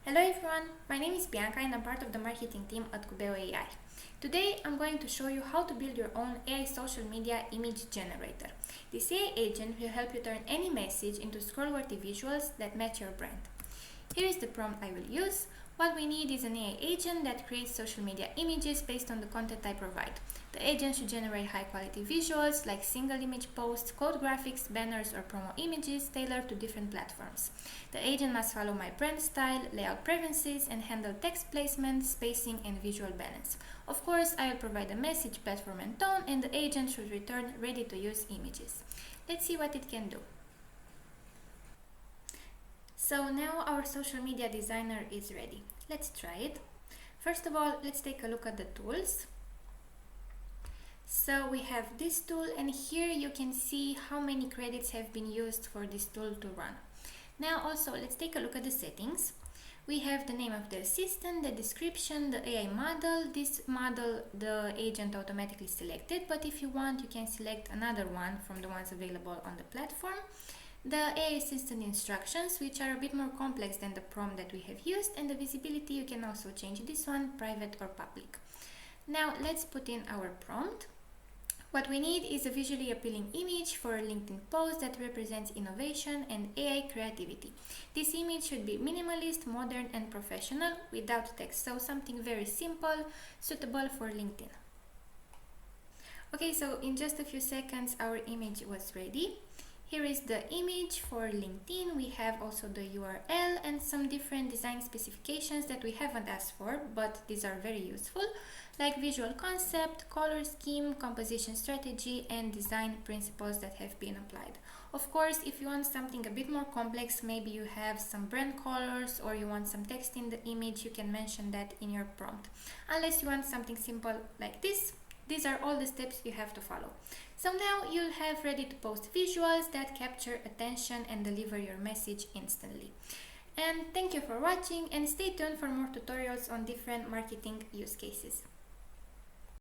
Hello everyone, my name is Bianca and I'm part of the marketing team at Cubeo AI. Today I'm going to show you how to build your own AI social media image generator. This AI agent will help you turn any message into scroll-worthy visuals that match your brand. Here is the prompt I will use. What we need is an AI agent that creates social media images based on the content I provide. The agent should generate high-quality visuals like single image posts, code graphics, banners, or promo images tailored to different platforms. The agent must follow my brand style, layout preferences, and handle text placement, spacing, and visual balance. Of course, I will provide a message, platform, and tone, and the agent should return ready-to-use images. Let's see what it can do. So now our social media designer is ready. Let's try it. First of all, let's take a look at the tools. So we have this tool, and here you can see how many credits have been used for this tool to run. Now also let's take a look at the settings. We have the name of the assistant, the description, the AI model. This model the agent automatically selected, but if you want you can select another one from the ones available on the platform. The AI assistant instructions, which are a bit more complex than the prompt that we have used, and the visibility, you can also change this one, private or public. Now let's put in our prompt. What we need is a visually appealing image for a LinkedIn post that represents innovation and AI creativity. This image should be minimalist, modern, and professional without text, so something very simple, suitable for LinkedIn. Okay, so in just a few seconds our image was ready. Here is the image for LinkedIn. We have also the URL and some different design specifications that we haven't asked for, but these are very useful, like visual concept, color scheme, composition strategy, and design principles that have been applied. Of course, if you want something a bit more complex, maybe you have some brand colors or you want some text in the image, you can mention that in your prompt. Unless you want something simple like this, these are all the steps you have to follow. So now you'll have ready to post visuals that capture attention and deliver your message instantly. And thank you for watching, and stay tuned for more tutorials on different marketing use cases.